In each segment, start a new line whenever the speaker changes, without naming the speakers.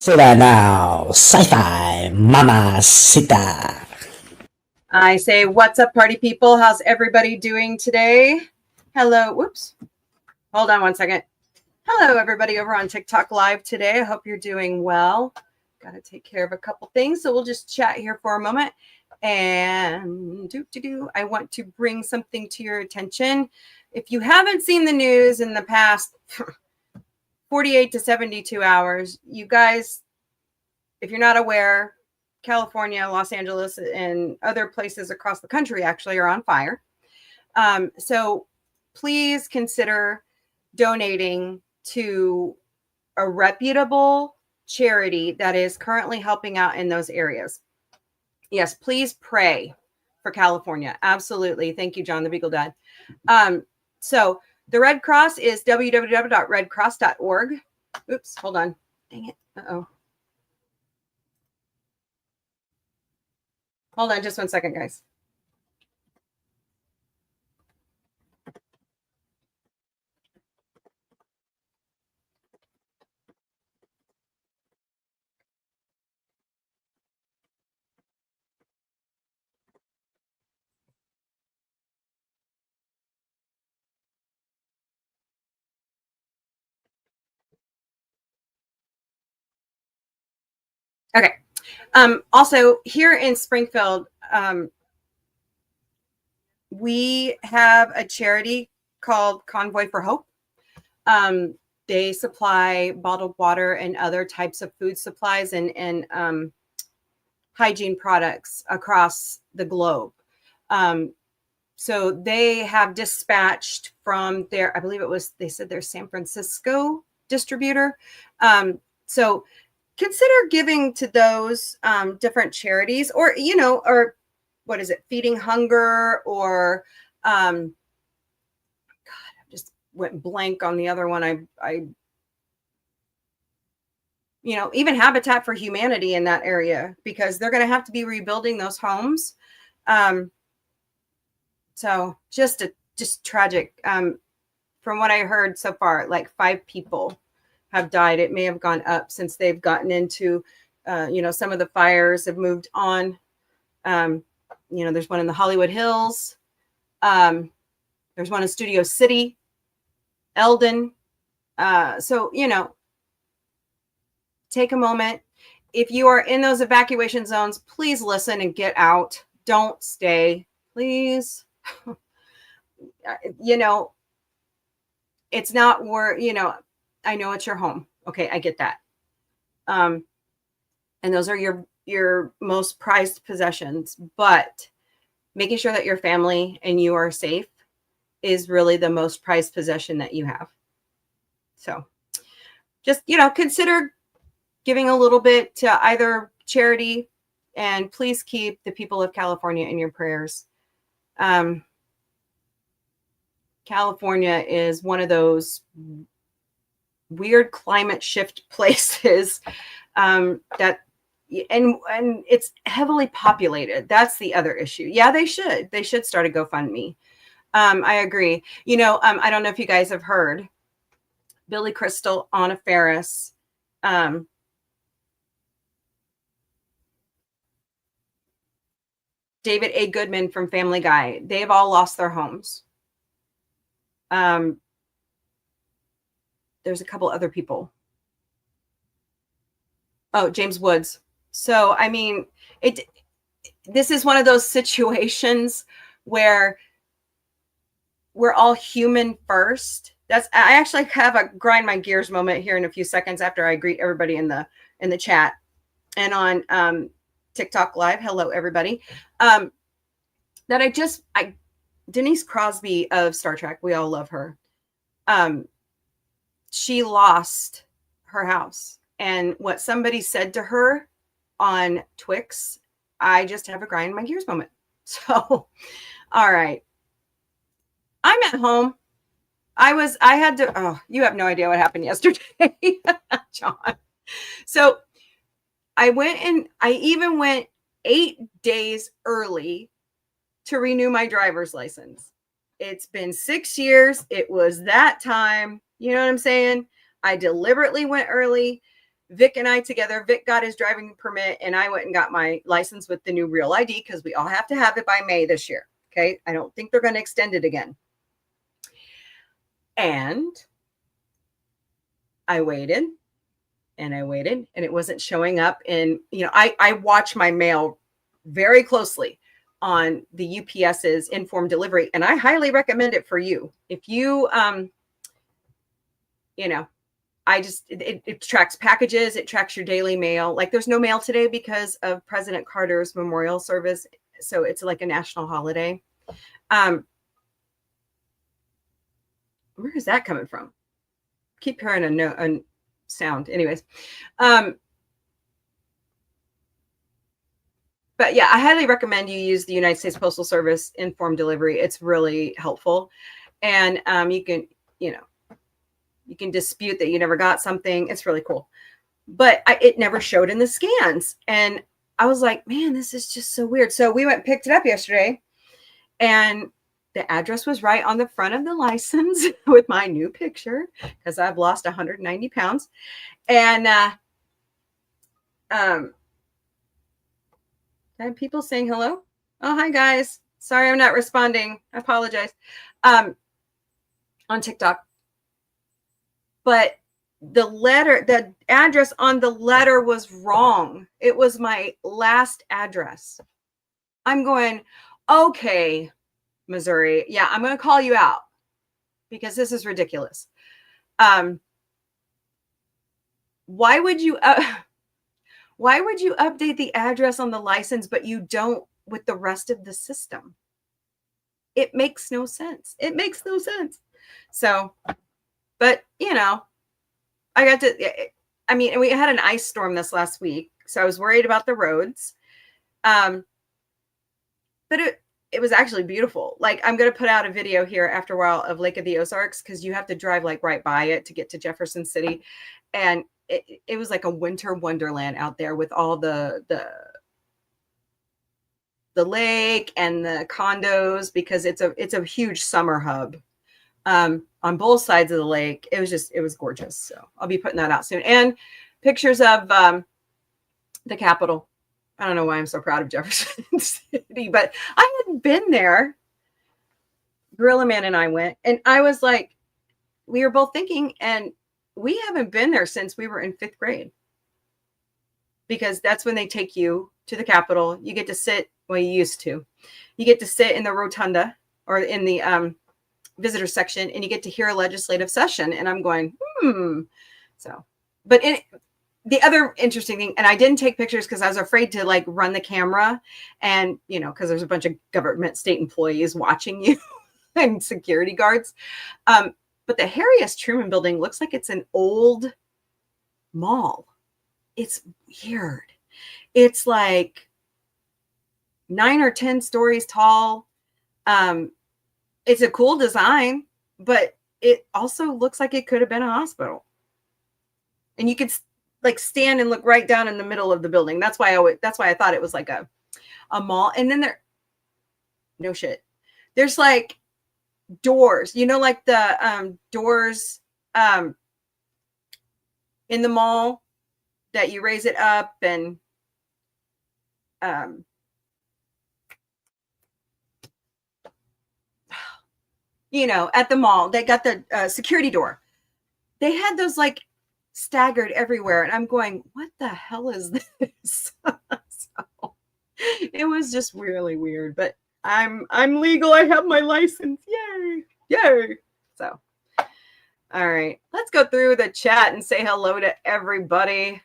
Say that now, Sci-Fi Mamacita.
I say, what's up, party people? How's everybody doing today? Hello. Whoops. Hold on one second. Hello, everybody over on TikTok Live today. I hope you're doing well. Got to take care of a couple things, so we'll just chat here for a moment. And I want to bring something to your attention. If you haven't seen the news in the past 48 to 72 hours, you guys, if you're not aware, California, Los Angeles, and other places across the country actually are on fire. So please consider donating to a reputable charity that is currently helping out in those areas. Yes, please pray for California. Absolutely. Thank you, John, the Beagle Dad. So the Red Cross is www.redcross.org. Oops, hold on. Dang it. Uh-oh. Hold on just one second, guys. Okay. Also, here in Springfield, we have a charity called Convoy for Hope. They supply bottled water and other types of food supplies and hygiene products across the globe. So they have dispatched from their, I believe it was, they said their San Francisco distributor. So consider giving to those different charities, or, you know, or what is it, Feeding Hunger, or God, I just went blank on the other one. I you know, even Habitat for Humanity in that area, because they're going to have to be rebuilding those homes. So just tragic. From what I heard so far, like 5 people have died. It may have gone up since they've gotten into, you know, some of the fires have moved on. You know, there's one in the Hollywood Hills. There's one in Studio City, Eldon. So, you know, take a moment. If you are in those evacuation zones, please listen and get out. Don't stay, please. You know, it's not worth, you know, I know it's your home. Okay, I get that. And those are your most prized possessions, but making sure that your family and you are safe is really the most prized possession that you have. So just, you know, consider giving a little bit to either charity, and please keep the people of California in your prayers. California is one of those weird climate shift places that, and it's heavily populated. That's the other issue. Yeah, they should start a GoFundMe. I agree. You know, I don't know if you guys have heard, Billy Crystal, Anna Faris, David A. Goodman from Family Guy. They've all lost their homes. There's a couple other people. Oh, James Woods. So, I mean, this is one of those situations where we're all human first. I actually have a grind my gears moment here in a few seconds after I greet everybody in the chat and on TikTok Live. Hello, everybody. Denise Crosby of Star Trek, we all love her. She lost her house, and what somebody said to her on Twix, I just have a grind my gears moment. So, all right. I'm at home. you have no idea what happened yesterday, John. So I even went 8 days early to renew my driver's license. It's been 6 years. It was that time. You know what I'm saying? I deliberately went early. Vic and I together, Vic got his driving permit and I went and got my license with the new real ID because we all have to have it by May this year. Okay. I don't think they're going to extend it again. And I waited and it wasn't showing up. And, I watch my mail very closely on the UPS's informed delivery. And I highly recommend it for you. If you, it tracks packages. It tracks your daily mail. Like there's no mail today because of President Carter's memorial service. So it's like a national holiday. Where is that coming from? Keep hearing a sound. Anyways. But yeah, I highly recommend you use the United States Postal Service informed delivery. It's really helpful. And you can dispute that you never got something. It's really cool. But it never showed in the scans. And I was like, man, this is just so weird. So we went and picked it up yesterday. And the address was right on the front of the license with my new picture because I've lost 190 pounds. And I had people saying hello. Oh, hi, guys. Sorry, I'm not responding. I apologize. On TikTok. But the address on the letter was wrong. It was my last address. I'm going, okay, Missouri. Yeah, I'm going to call you out because this is ridiculous. Why would you update the address on the license, but you don't with the rest of the system? It makes no sense. It makes no sense. So, but I got to, and we had an ice storm this last week. So I was worried about the roads. But it was actually beautiful. Like I'm going to put out a video here after a while of Lake of the Ozarks because you have to drive like right by it to get to Jefferson City. And it was like a winter wonderland out there with all the lake and the condos because it's a huge summer hub on both sides of the lake. It was gorgeous. So I'll be putting that out soon. And pictures of the Capitol. I don't know why I'm so proud of Jefferson City, but I hadn't been there. Gorilla Man and I went, and I was like, we were both thinking, and we haven't been there since we were in 5th grade. Because that's when they take you to the Capitol. You get to sit, well, you used to. You get to sit in the rotunda or in the visitor section, and you get to hear a legislative session. And I'm going, So, but the other interesting thing, and I didn't take pictures because I was afraid to like run the camera and, because there's a bunch of government state employees watching you and security guards. But the Harry S. Truman building looks like it's an old mall. It's weird. It's like 9 or 10 stories tall. It's a cool design, but it also looks like it could have been a hospital. And you could like stand and look right down in the middle of the building. That's why I thought it was like a mall. And then no shit. There's like doors, like the doors in the mall that you raise it up and at the mall, they got the security door. They had those like staggered everywhere. And I'm going, what the hell is this? So it was just really weird, but I'm legal. I have my license. Yay. So, all right, let's go through the chat and say hello to everybody.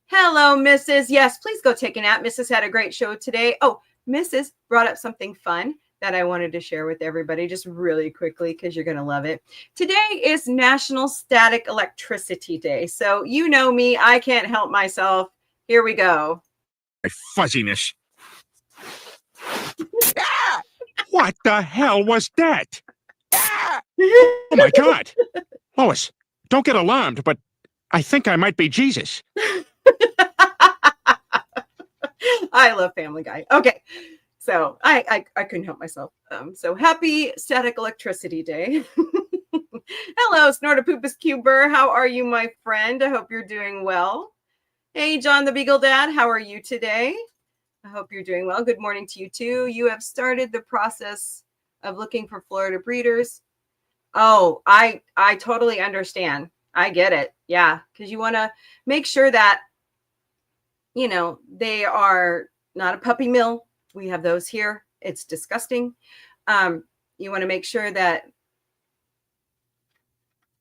Hello, Mrs. Yes, please go take a nap. Mrs. had a great show today. Oh, Mrs. brought up something fun that I wanted to share with everybody just really quickly because you're going to love it. Today is National Static Electricity Day. So you know me, I can't help myself. Here we go.
Fuzziness. What the hell was that? Oh my God. Lois, don't get alarmed, but I think I might be Jesus.
I love Family Guy. Okay. So I couldn't help myself. So happy Static Electricity Day. Hello, Snortopoopas Cuber. How are you, my friend? I hope you're doing well. Hey, John the Beagle Dad. How are you today? I hope you're doing well. Good morning to you too. You have started the process of looking for Florida breeders. Oh, I totally understand. I get it. Yeah, because you want to make sure that, you know, they are not a puppy mill. We have those here. It's disgusting. You want to make sure that,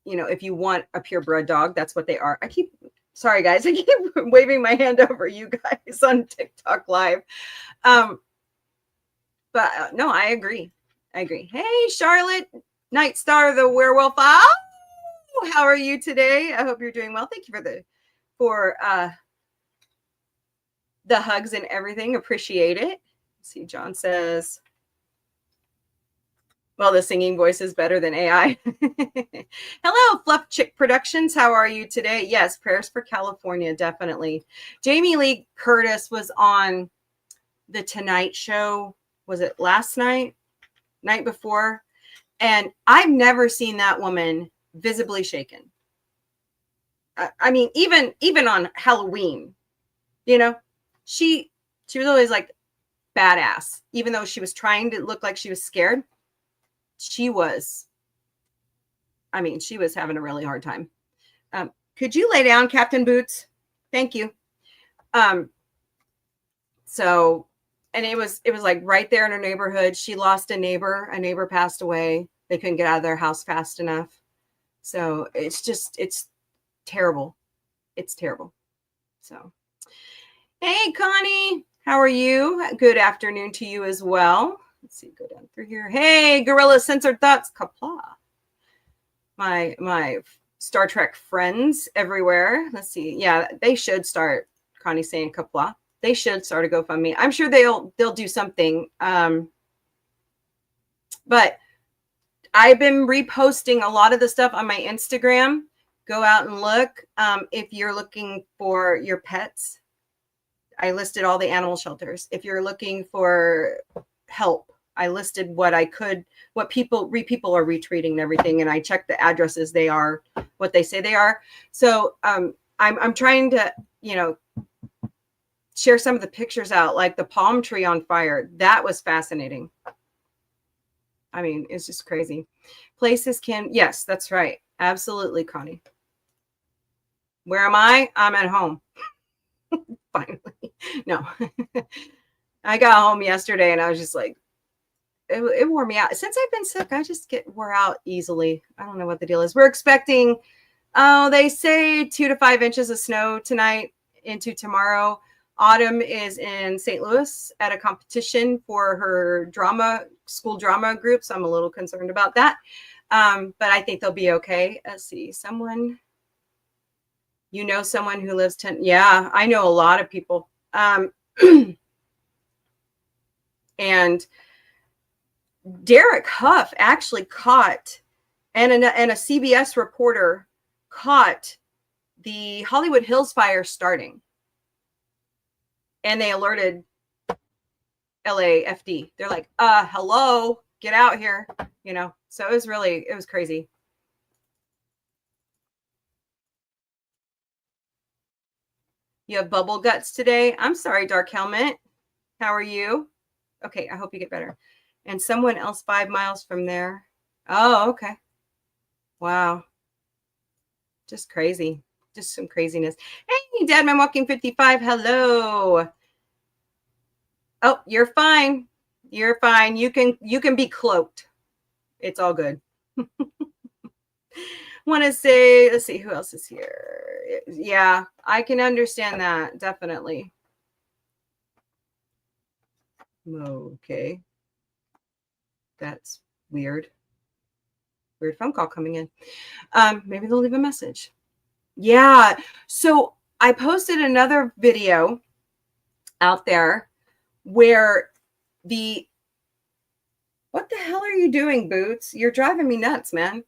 you know, if you want a purebred dog, that's what they are. Sorry guys, I keep waving my hand over you guys on TikTok Live. But no, I agree. Hey, Charlotte, Night Star, the werewolf. Oh, how are you today? I hope you're doing well. Thank you for the hugs and everything. Appreciate it. Let's see, John says, well, the singing voice is better than AI. Hello, Fluff Chick Productions. How are you today? Yes, prayers for California, definitely. Jamie Lee Curtis was on The Tonight Show. Was it last night? Night before? And I've never seen that woman visibly shaken. I mean, even on Halloween, you know, she was always like badass, even though she was trying to look like she was scared. She was having a really hard time. Could you lay down, Captain Boots? Thank you. So, and it was like right there in her neighborhood. She lost a neighbor. A neighbor passed away. They couldn't get out of their house fast enough. So it's terrible. It's terrible. So, hey, Connie, how are you? Good afternoon to you as well. Let's see, go down through here. Hey, Gorilla Censored Thoughts, Kapla. My Star Trek friends everywhere. Let's see. Yeah, they should start, Connie saying Kapla. They should start a GoFundMe. I'm sure they'll do something. But I've been reposting a lot of the stuff on my Instagram. Go out and look. If you're looking for your pets, I listed all the animal shelters. If you're looking for help, I listed what people are retweeting and everything. And I checked the addresses. They are what they say they are. So I'm trying to, you know, share some of the pictures out, like the palm tree on fire. That was fascinating. I mean, it's just crazy. Places yes, that's right. Absolutely, Connie. Where am I? I'm at home. Finally. No. I got home yesterday and I was just like, it wore me out. Since I've been sick, I just get wore out easily. I don't know what the deal is. We're expecting, they say 2 to 5 inches of snow tonight into tomorrow. Autumn is in St. Louis at a competition for her school drama group. So I'm a little concerned about that. But I think they'll be okay. Let's see, someone who lives 10. Yeah, I know a lot of people. And Derek Huff actually caught, and a CBS reporter caught the Hollywood Hills fire starting. And they alerted LAFD. They're like, hello, get out here. You know, so it was crazy. You have bubble guts today. I'm sorry, Dark Helmet. How are you? Okay, I hope you get better. And someone else 5 miles from there. Oh, okay. Wow. Just crazy. Just some craziness. Hey, Dad, I'm walking 55. Hello. Oh, you're fine. You're fine. You can be cloaked. It's all good. Want to say, let's see, who else is here? Yeah, I can understand that. Definitely. Okay. That's weird. Weird phone call coming in. Maybe they'll leave a message. Yeah. So I posted another video out there where what the hell are you doing, Boots? You're driving me nuts, man.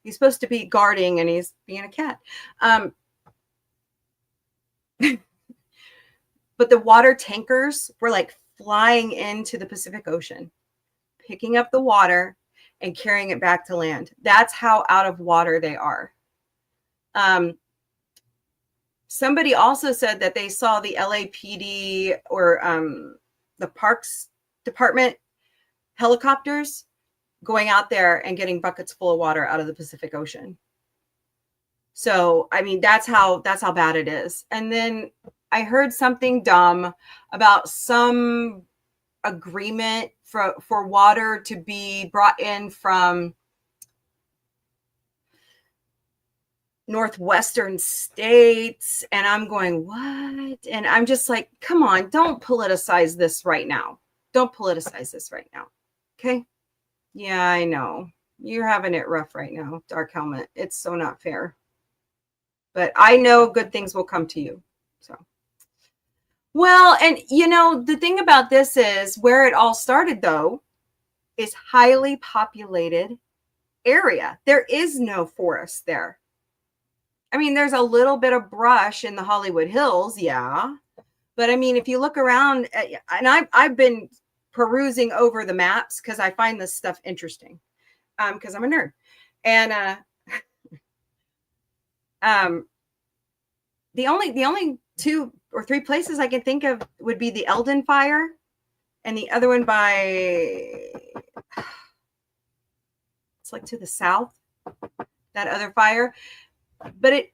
He's supposed to be guarding and he's being a cat. but the water tankers were like flying into the Pacific Ocean, picking up the water and carrying it back to land. That's how out of water they are. Somebody also said that they saw the LAPD or the Parks Department helicopters going out there and getting buckets full of water out of the Pacific Ocean. So, I mean, that's how bad it is. And then I heard something dumb about some agreement for water to be brought in from northwestern states, and I'm going, what? And I'm just like, come on, don't politicize this right now. Don't politicize this right now. Okay? Yeah, I know. You're having it rough right now, Dark Helmet. It's so not fair. But I know good things will come to you. So, well, and you know, the thing about this is where it all started, though, is highly populated area. There is no forest there. I mean, there's a little bit of brush in the Hollywood Hills, yeah. But I mean, if you look around, and I've been perusing over the maps because I find this stuff interesting, because I'm a nerd. And the only 2 or 3 places I can think of would be the Eldon Fire, and the other one by, it's like to the south, that other fire. But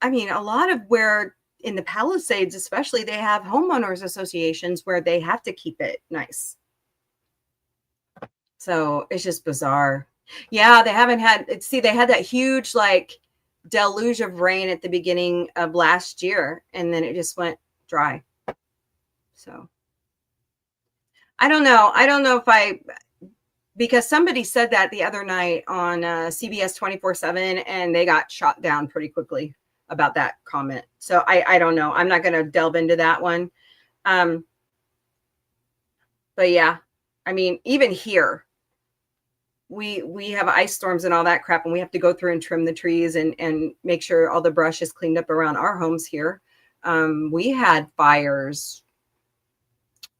I mean, a lot of where in the Palisades, especially, they have homeowners associations where they have to keep it nice. So it's just bizarre. Yeah, they haven't had, see, they had that huge like deluge of rain at the beginning of last year, and then it just went dry. So I don't know. I don't know if because somebody said that the other night on CBS 24/7, and they got shot down pretty quickly about that comment. So I don't know. I'm not going to delve into that one. But yeah, I mean, even here, we have ice storms and all that crap, and we have to go through and trim the trees and make sure all the brush is cleaned up around our homes here. We had fires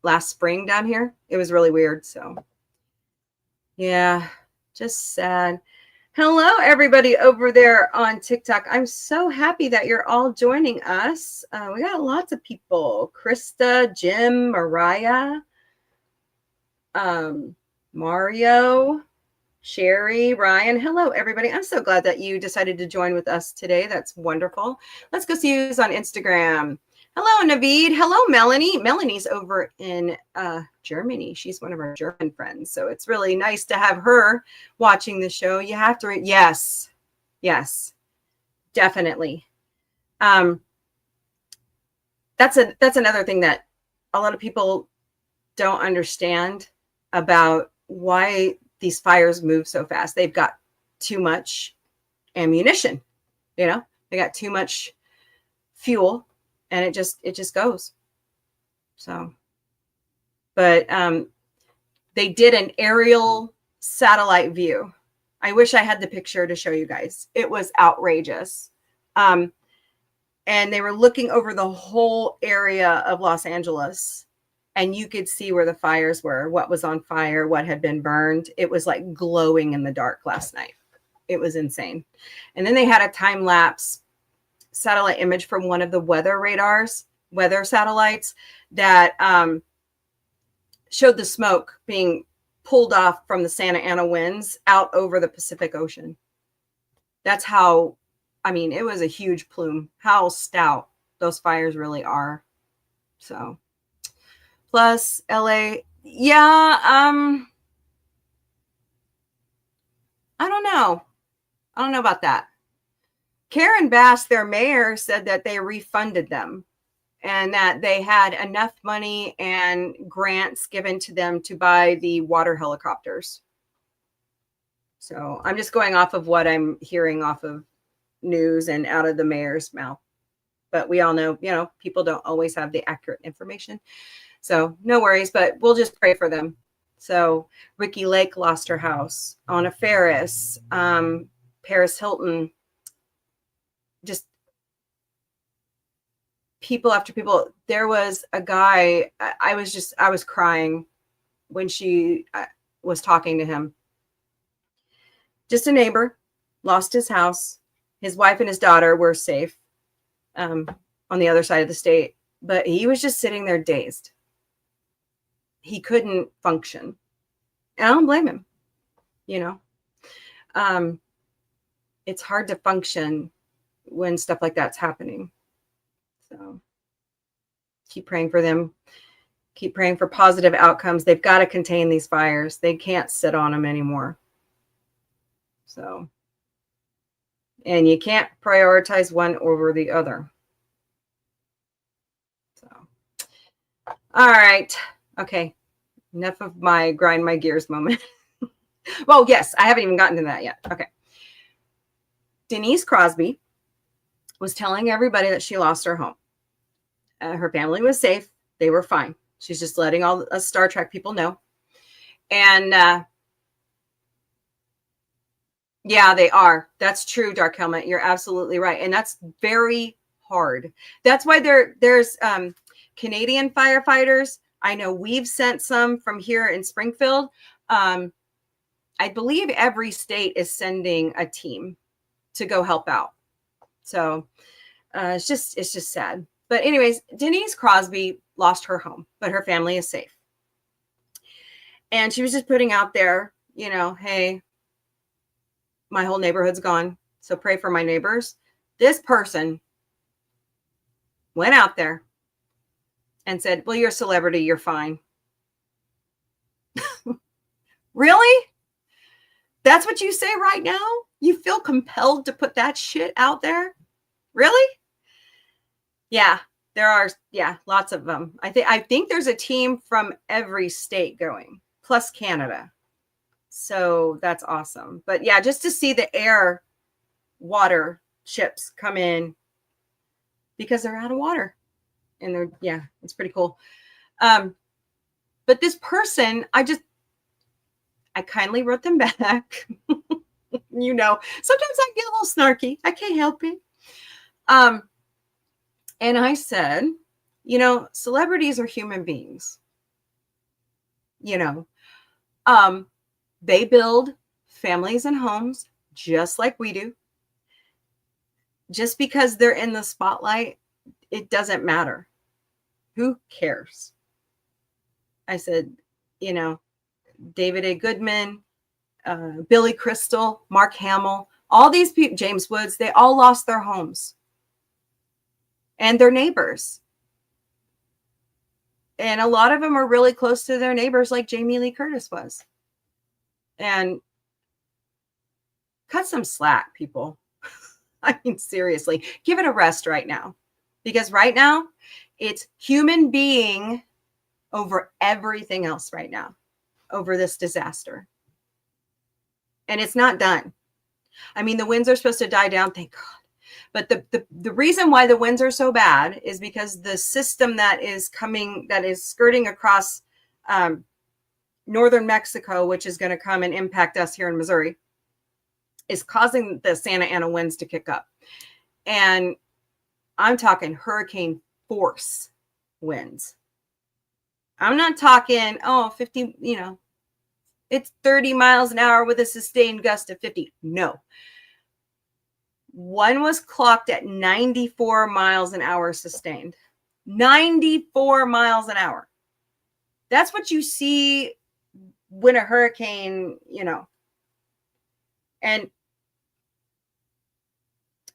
last spring down here. It was really weird. So yeah, just sad. Hello, everybody over there on TikTok. I'm so happy that you're all joining us. We got lots of people. Krista, Jim, Mariah, Mario, Sherry, Ryan. Hello, everybody. I'm so glad that you decided to join with us today. That's wonderful. Let's go see who's on Instagram. Hello, Naveed. Hello, Melanie. Melanie's over in Germany. She's one of our German friends. So it's really nice to have her watching the show. You have to, yes, definitely. That's another thing that a lot of people don't understand about why these fires move so fast. They've got too much ammunition, you know, they got too much fuel, and it just goes. So, but they did an aerial satellite view. I wish I had the picture to show you guys. It was outrageous. And they were looking over the whole area of Los Angeles, and you could see where the fires were, what was on fire, what had been burned. It was like glowing in the dark last night. It was insane. And then they had a time lapse satellite image from one of the weather satellites that showed the smoke being pulled off from the Santa Ana winds out over the Pacific Ocean. That's how, I mean, it was a huge plume, how stout those fires really are. So, plus LA, yeah, I don't know. I don't know about that. Karen Bass, their mayor, said that they refunded them and that they had enough money and grants given to them to buy the water helicopters. So I'm just going off of what I'm hearing off of news and out of the mayor's mouth. But we all know, you know, people don't always have the accurate information. So no worries, but we'll just pray for them. So Ricky Lake lost her house. Anna Faris, Paris Hilton, just people after people. There was a guy, I was crying when she was talking to him. Just a neighbor, lost his house. His wife and his daughter were safe on the other side of the state, but he was just sitting there dazed. He couldn't function. And I don't blame him, you know. It's hard to function when stuff like that's happening. So keep praying for them. Keep praying for positive outcomes. They've got to contain these fires. They can't sit on them anymore. So, and you can't prioritize one over the other. So, all right. Okay. Enough of my grind my gears moment. Well, yes, I haven't even gotten to that yet. Okay. Denise Crosby was telling everybody that she lost her home. Her family was safe. They were fine. She's just letting all us Star Trek people know. And yeah, they are. That's true, Dark Helmet. You're absolutely right. And that's very hard. That's why there's Canadian firefighters. I know we've sent some from here in Springfield. I believe every state is sending a team to go help out. So it's just sad. But anyways, Denise Crosby lost her home, but her family is safe. And she was just putting out there, you know, hey, my whole neighborhood's gone, so pray for my neighbors. This person went out there and said, well, you're a celebrity, you're fine. Really? That's what you say right now? You feel compelled to put that shit out there? Really? Yeah, there are, lots of them. I think there's a team from every state going, plus Canada. So that's awesome. But yeah, just to see the air, water ships come in because they're out of water. And it's pretty cool. But this person, I kindly wrote them back. You know, sometimes I get a little snarky. I can't help it. And I said, you know, celebrities are human beings. You know, they build families and homes just like we do. Just because they're in the spotlight, it doesn't matter. Who cares? I said, you know, David A. Goodman, Billy Crystal, Mark Hamill, all these people, James Woods, they all lost their homes and their neighbors. And a lot of them are really close to their neighbors, like Jamie Lee Curtis was. And cut some slack, people. I mean, seriously, give it a rest right now. Because right now, it's human being over everything else right now, over this disaster. And it's not done. I mean, the winds are supposed to die down, thank God. But the reason why the winds are so bad is because the system that is skirting across northern Mexico, which is going to come and impact us here in Missouri, is causing the Santa Ana winds to kick up. And I'm talking hurricane force winds. I'm not talking, 50, you know, it's 30 miles an hour with a sustained gust of 50. No. One was clocked at 94 miles an hour sustained. 94 miles an hour. That's what you see when a hurricane, you know. And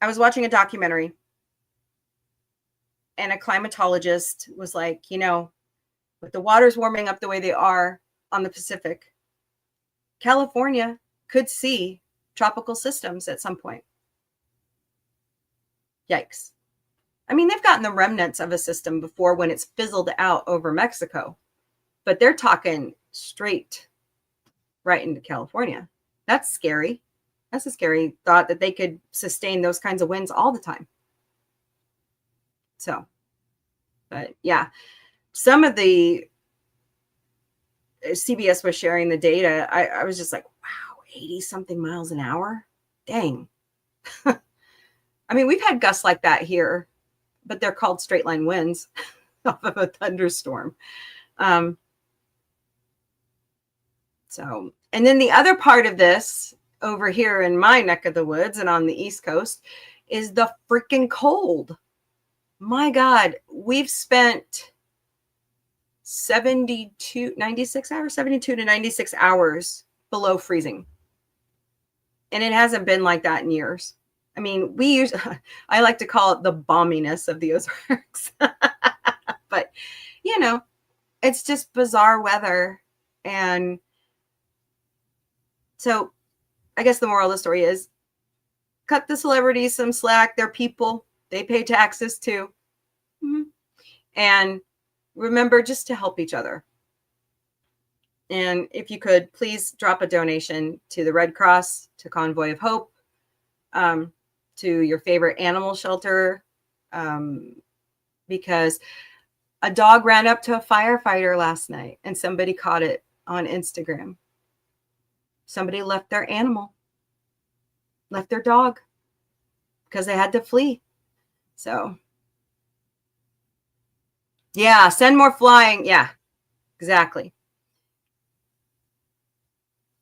I was watching a documentary and a climatologist was like, you know, with the waters warming up the way they are on the Pacific, California could see tropical systems at some point. Yikes. I mean, they've gotten the remnants of a system before when it's fizzled out over Mexico, but they're talking straight right into California. That's scary. That's a scary thought that they could sustain those kinds of winds all the time. So, but yeah, some of the CBS was sharing the data. I was just like, wow, 80 something miles an hour. Dang. I mean, we've had gusts like that here but they're called straight line winds off of a thunderstorm. So, and then the other part of this over here in my neck of the woods and on the East Coast is the freaking cold. My God, we've spent 72 to 96 hours below freezing. And it hasn't been like that in years. I mean, I like to call it the balminess of the Ozarks. But, you know, it's just bizarre weather. And so I guess the moral of the story is cut the celebrities some slack. They're people. They pay taxes too. Mm-hmm. And remember just to help each other. And if you could, please drop a donation to the Red Cross, to Convoy of Hope, to your favorite animal shelter, because a dog ran up to a firefighter last night and somebody caught it on Instagram. Somebody left their animal, left their dog because they had to flee. So, yeah, send more flying. Yeah, exactly.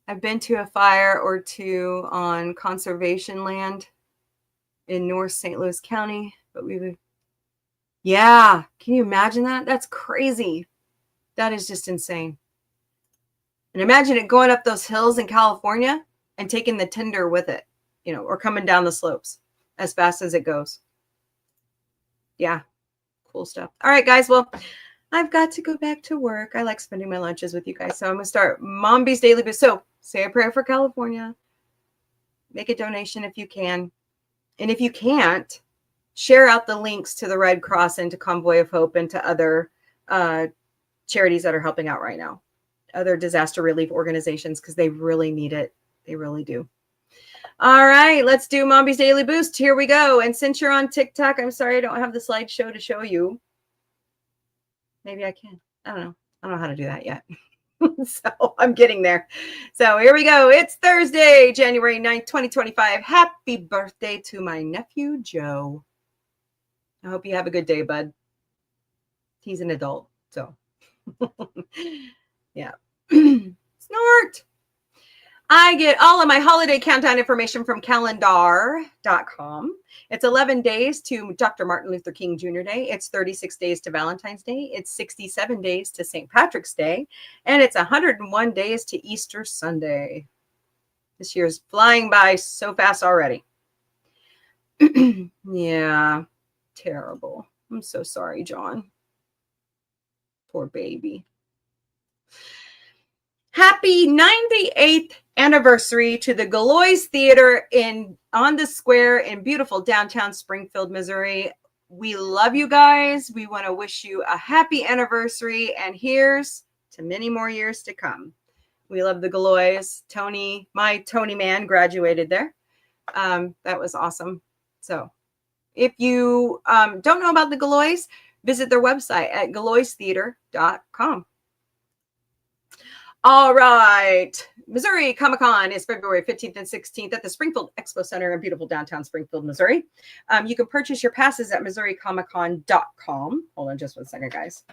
I've been to a fire or two on conservation land in North St. Louis County, but yeah, can you imagine that? That's crazy. That is just insane. And imagine it going up those hills in California and taking the tinder with it, you know, or coming down the slopes as fast as it goes. Yeah, cool stuff. All right, guys. Well, I've got to go back to work. I like spending my lunches with you guys. So I'm going to start Mombie's Daily Boost. So say a prayer for California. Make a donation if you can. And if you can't, share out the links to the Red Cross and to Convoy of Hope and to other charities that are helping out right now. Other disaster relief organizations, because they really need it. They really do. All right, let's do Mombie's Daily Boost. Here we go. And since you're on TikTok, I'm sorry I don't have the slideshow to show you. Maybe I can. I don't know. I don't know how to do that yet. So I'm getting there. So here we go. It's Thursday, January 9th, 2025. Happy birthday to my nephew, Joe. I hope you have a good day, bud. He's an adult, so. Yeah. Snort. I get all of my holiday countdown information from calendar.com. It's 11 days to Dr. Martin Luther King Jr. Day. It's 36 days to Valentine's Day. It's 67 days to St. Patrick's Day. And it's 101 days to Easter Sunday. This year's flying by so fast already. Yeah, terrible. I'm so sorry, John. Poor baby. Happy 98th anniversary to the Galois Theater on the square in beautiful downtown Springfield, Missouri. We love you guys. We want to wish you a happy anniversary, and here's to many more years to come. We love the Galois. Tony, my Tony man, graduated there. That was awesome. So if you don't know about the Galois, visit their website at galoistheater.com. All right. Missouri Comic-Con is February 15th and 16th at the Springfield Expo Center in beautiful downtown Springfield, Missouri. You can purchase your passes at MissouriComicCon.com. Hold on just one second, guys.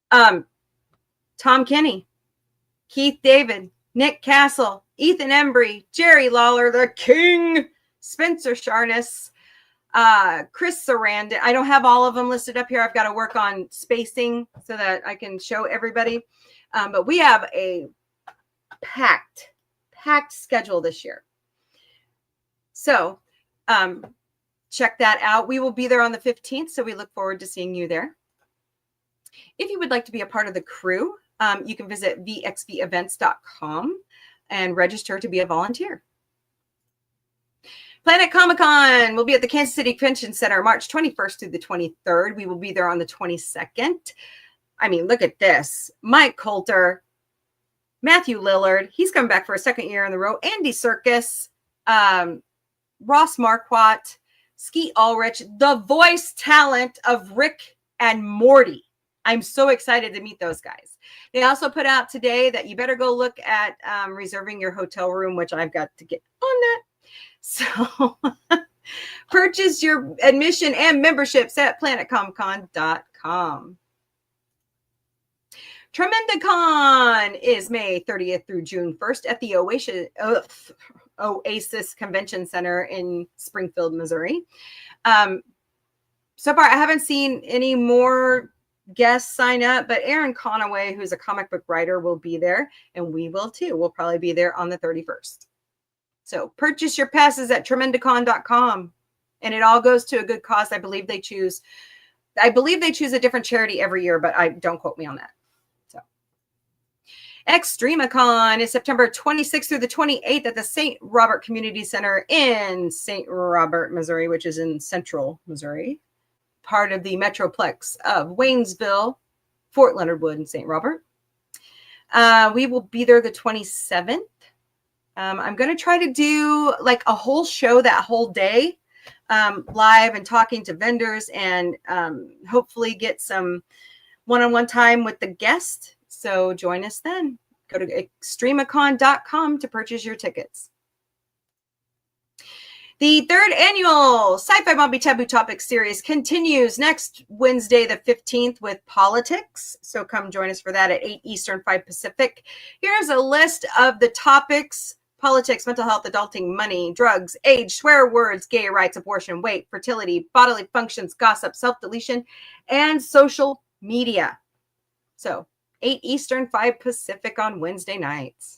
Tom Kenny, Keith David, Nick Castle, Ethan Embry, Jerry Lawler, the King, Spencer Sharness, Chris Sarandon. I don't have all of them listed up here. I've got to work on spacing so that I can show everybody. But we have a packed schedule this year. So check that out. We will be there on the 15th, so we look forward to seeing you there. If you would like to be a part of the crew, you can visit vxbevents.com and register to be a volunteer. Planet Comic-Con will be at the Kansas City Convention Center March 21st through the 23rd. We will be there on the 22nd. I mean, look at this. Mike Coulter, Matthew Lillard. He's coming back for a second year in the row. Andy Serkis, Ross Marquardt, Skeet Ulrich, the voice talent of Rick and Morty. I'm so excited to meet those guys. They also put out today that you better go look at reserving your hotel room, which I've got to get on that. So Purchase your admission and memberships at planetcomcon.com. Tremendacon is May 30th through June 1st at the Oasis Convention Center in Springfield, Missouri. So far, I haven't seen any more guests sign up, but Aaron Conaway, who's a comic book writer, will be there, and we will too. We'll probably be there on the 31st. So purchase your passes at tremendacon.com, and it all goes to a good cause. I believe they choose a different charity every year, but don't quote me on that. So Extremacon is September 26th through the 28th at the St. Robert Community Center in St. Robert, Missouri, which is in central Missouri, part of the Metroplex of Waynesville, Fort Leonard Wood, and St. Robert. We will be there the 27th. I'm going to try to do like a whole show that whole day, live and talking to vendors, and hopefully get some one-on-one time with the guest. So join us then. Go to extremacon.com to purchase your tickets. The third annual Sci-Fi Mombie Taboo Topics series continues next Wednesday, the 15th, with politics. So come join us for that at 8 Eastern, 5 Pacific. Here's a list of the topics: politics, mental health, adulting, money, drugs, age, swear words, gay rights, abortion, weight, fertility, bodily functions, gossip, self-deletion, and social media. So 8 Eastern, 5 Pacific on Wednesday nights.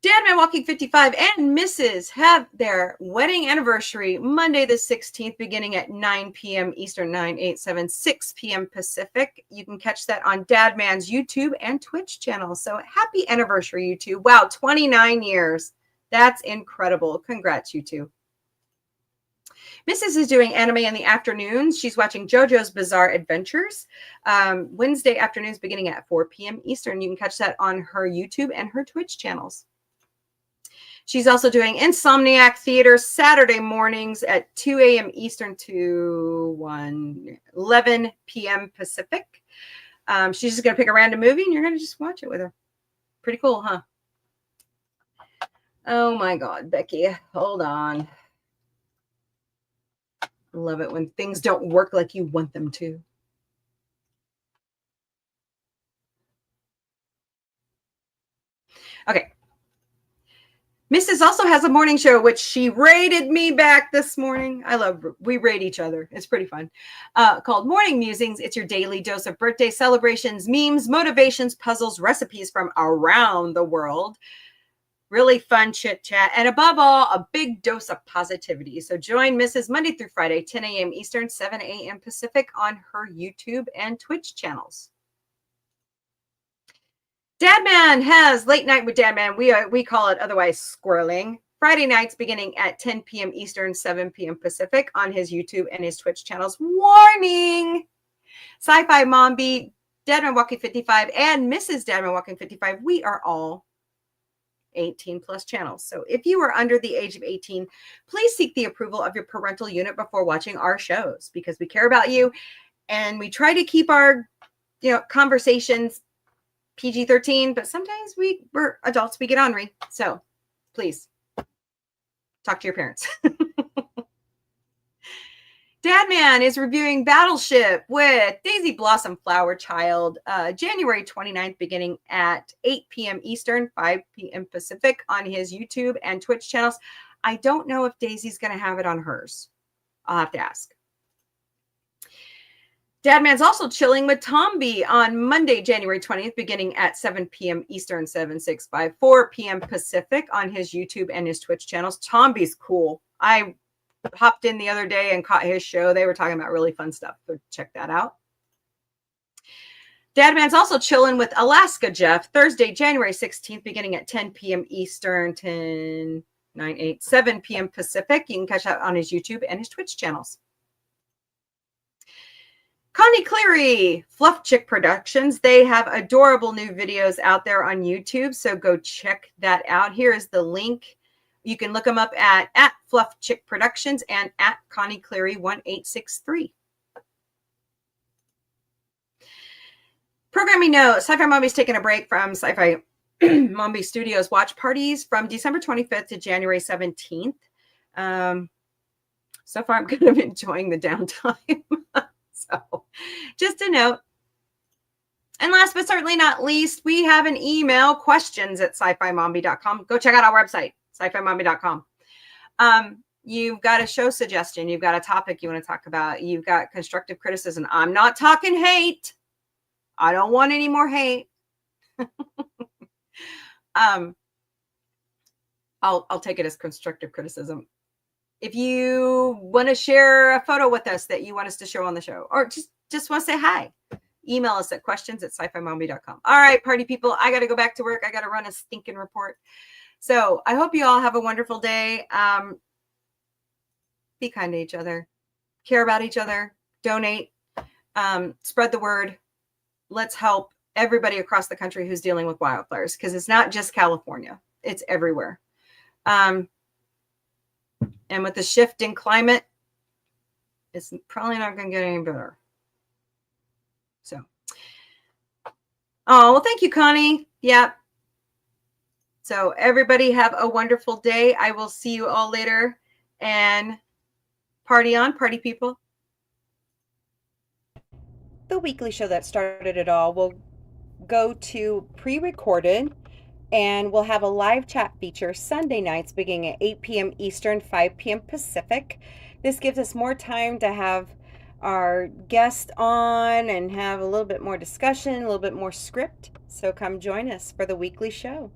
Dadman Walking 55 and Mrs. have their wedding anniversary Monday the 16th, beginning at 9 p.m. Eastern, 9/8/7, 6 p.m. Pacific. You can catch that on Dadman's YouTube and Twitch channel. So happy anniversary, you two. Wow, 29 years. That's incredible. Congrats, you two. Mrs. is doing anime in the afternoons. She's watching JoJo's Bizarre Adventures Wednesday afternoons beginning at 4 p.m. Eastern. You can catch that on her YouTube and her Twitch channels. She's also doing Insomniac Theater Saturday mornings at 2 a.m. Eastern to 11 p.m. Pacific. She's just going to pick a random movie and you're going to just watch it with her. Pretty cool, huh? Oh my God, Becky, hold on. Love it when things don't work like you want them to. Okay. Mrs. also has a morning show, which she rated me back this morning. We rate each other. It's pretty fun. Called Morning Musings. It's your daily dose of birthday celebrations, memes, motivations, puzzles, recipes from around the world. Really fun chit chat. And above all, a big dose of positivity. So join Mrs. Monday through Friday, 10 a.m. Eastern, 7 a.m. Pacific on her YouTube and Twitch channels. Dadman has Late Night with Dadman. We call it otherwise squirreling. Friday nights beginning at 10 p.m. Eastern, 7 p.m. Pacific on his YouTube and his Twitch channels. Warning! Sci-Fi Mombie, Dadman Walking 55, and Mrs. Dadman Walking 55. We are all 18 plus channels. So if you are under the age of 18, please seek the approval of your parental unit before watching our shows, because we care about you and we try to keep our conversations PG-13, but sometimes we're adults, we get ornery. So please talk to your parents. Dadman is reviewing Battleship with Daisy Blossom Flower Child January 29th, beginning at 8 p.m. Eastern, 5 p.m. Pacific on his YouTube and Twitch channels. I don't know if Daisy's going to have it on hers. I'll have to ask. Dadman's also chilling with Mombie on Monday, January 20th, beginning at 7 p.m. Eastern, 4 p.m. Pacific on his YouTube and his Twitch channels. Mombie's cool. I hopped in the other day and caught his show. They were talking about really fun stuff, so check that out. Dadman's also chilling with Alaska Jeff Thursday, January 16th, beginning at 10 p.m. Eastern, 7 p.m. Pacific. You can catch that on his YouTube and his Twitch channels. Connie Cleary, Fluff Chick Productions. They have adorable new videos out there on YouTube, so go check that out. Here is the link. You can look them up at Fluff Chick Productions and at Connie Cleary 1863. Programming note: Sci-Fi Mombie's taking a break from Sci-Fi Mombie Studios watch parties from December 25th to January 17th. So far, I'm kind of enjoying the downtime. So just a note. And last but certainly not least, we have an email, questions@sci-fi-mombie.com. Go check out our website, sci-fi-mombie.com. You've got a show suggestion. You've got a topic you want to talk about. You've got constructive criticism. I'm not talking hate. I don't want any more hate. I'll take it as constructive criticism. If you want to share a photo with us that you want us to show on the show, or just want to say hi, email us at questions@sci-fi-mombie.com. All right, party people, I got to go back to work. I got to run a stinking report. So I hope you all have a wonderful day. Be kind to each other, care about each other, donate, spread the word. Let's help everybody across the country who's dealing with wildfires, because it's not just California, it's everywhere. And with the shift in climate, it's probably not going to get any better. So, oh, well, thank you, Connie. Yeah. So everybody have a wonderful day. I will see you all later, and party on, party people. The weekly show that started it all will go to pre-recorded, and we'll have a live chat feature Sunday nights beginning at 8 p.m. Eastern, 5 p.m. Pacific. This gives us more time to have our guest on and have a little bit more discussion, a little bit more script. So come join us for the weekly show.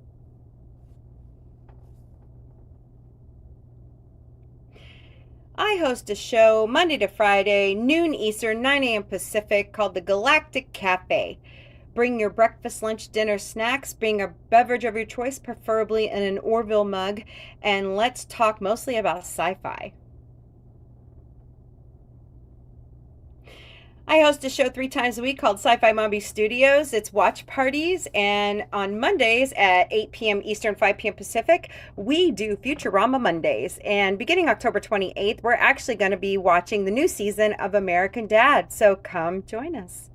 I host a show Monday to Friday, noon Eastern, 9 a.m. Pacific, called the Galactic Cafe. Bring your breakfast, lunch, dinner, snacks. Bring a beverage of your choice, preferably in an Orville mug. And let's talk mostly about sci-fi. I host a show 3 times a week called Sci-Fi Mombie Studios. It's watch parties. And on Mondays at 8 p.m. Eastern, 5 p.m. Pacific, we do Futurama Mondays. And beginning October 28th, we're actually going to be watching the new season of American Dad. So come join us.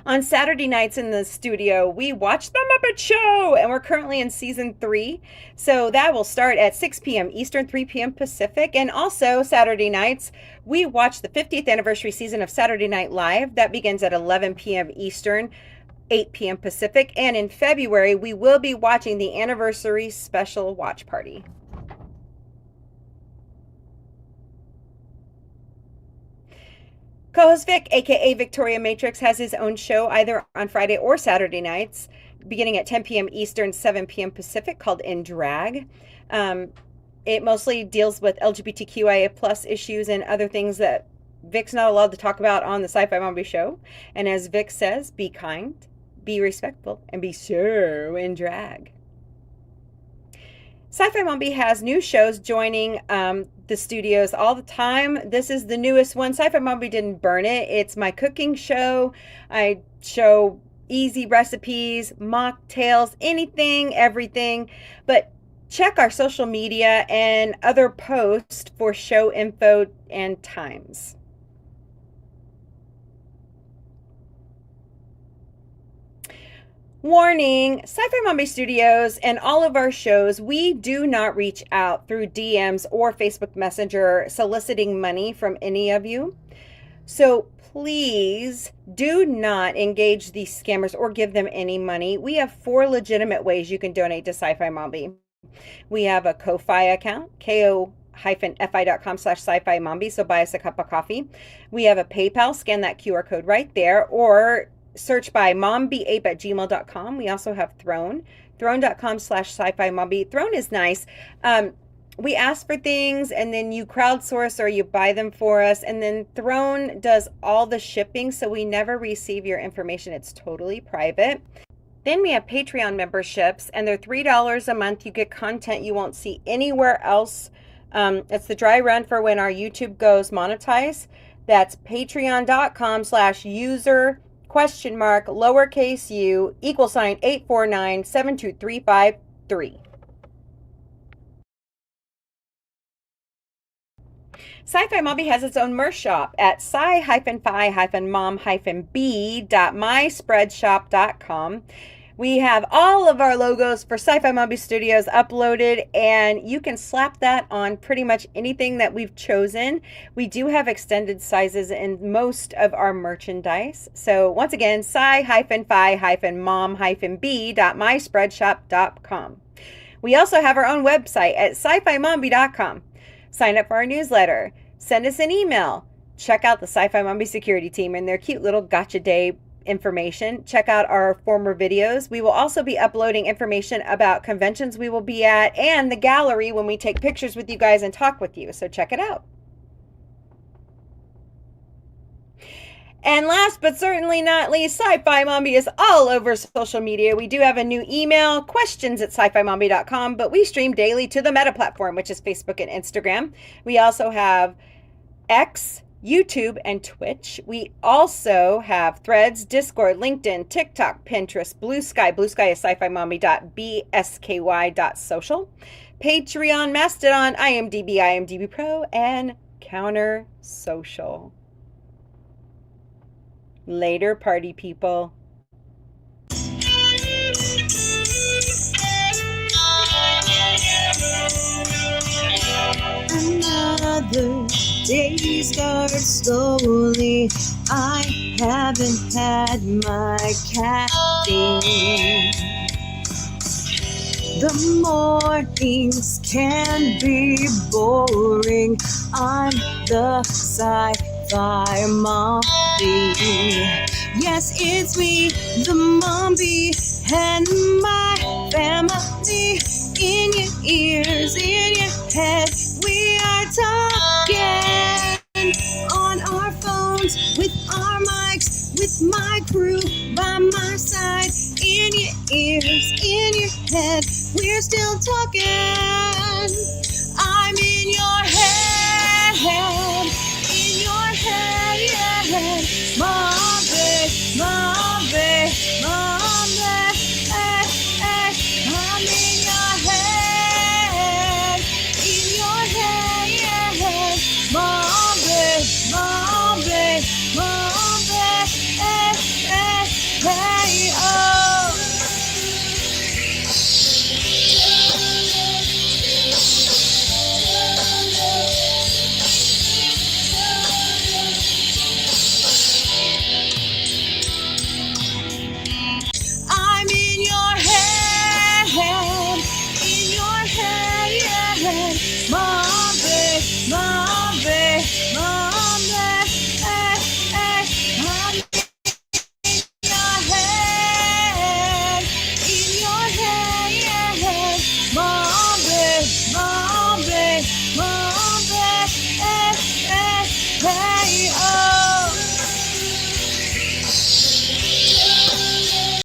On Saturday nights in the studio, we watch The Muppet Show, and we're currently in season 3. So that will start at 6 p.m. Eastern, 3 p.m. Pacific. And also Saturday nights, we watch the 50th anniversary season of Saturday Night Live. That begins at 11 p.m. Eastern, 8 p.m. Pacific. And in February, we will be watching the anniversary special watch party. Co-host Vic, aka Victoria Matrix, has his own show either on Friday or Saturday nights, beginning at 10 p.m. Eastern, 7 p.m. Pacific, called In Drag. It mostly deals with LGBTQIA plus issues and other things that Vic's not allowed to talk about on the Sci-Fi Mombie show. And as Vic says, be kind, be respectful, and be so in drag. Sci-Fi Mombie has new shows joining the studios all the time. This is the newest one. Sci-Fi Mombie Didn't Burn It. It's my cooking show. I show easy recipes, mocktails, anything, everything. But check our social media and other posts for show info and times. Warning, Sci-Fi Mombie Studios and all of our shows, we do not reach out through DMs or Facebook Messenger soliciting money from any of you. So please do not engage these scammers or give them any money. We have 4 legitimate ways you can donate to Sci-Fi Mombie. We have a Ko-Fi account, ko-fi.com/sci-fi mombie, so buy us a cup of coffee. We have a PayPal, scan that QR code right there, or search by mombieape@gmail.com. We also have Throne, throne.com/sci-fi mombie. Throne is nice. We ask for things and then you crowdsource or you buy them for us. And then Throne does all the shipping, so we never receive your information. It's totally private. Then we have Patreon memberships, and they're $3 a month. You get content you won't see anywhere else. It's the dry run for when our YouTube goes monetized. That's patreon.com/user lowercase u =849723553. Sci-Fi Mombie has its own merch shop at sci-fi-mom-b.myspreadshop.com. We have all of our logos for Sci-Fi Mombie Studios uploaded, and you can slap that on pretty much anything that we've chosen. We do have extended sizes in most of our merchandise. So once again, sci-fi-mom-b.myspreadshop.com. We also have our own website at sci-fi-mombie.com. Sign up for our newsletter. Send us an email. Check out the Sci-Fi Mombie security team and their cute little gotcha day information. Check out our former videos. We will also be uploading information about conventions we will be at and the gallery when we take pictures with you guys and talk with you. So check it out. And last but certainly not least, Sci-Fi Mombie is all over social media. We do have a new email, questions@sci-fi-mombie.com, but we stream daily to the Meta platform, which is Facebook and Instagram. We also have X, YouTube, and Twitch. We also have Threads, Discord, LinkedIn, TikTok, Pinterest, Blue Sky. Blue Sky is sci-fi-mombie.bsky.social. Patreon, Mastodon, IMDb, IMDb Pro, and Counter Social. Later, party people. Another day starts slowly. I haven't had my caffeine. The mornings can be boring. I'm the Sci-Fi Mombie. Yes, it's me, the Mombie, and my family. In your ears, in your head, we are talking on our phones, with our mics, with my crew by my side. In your ears, in your head, we're still talking.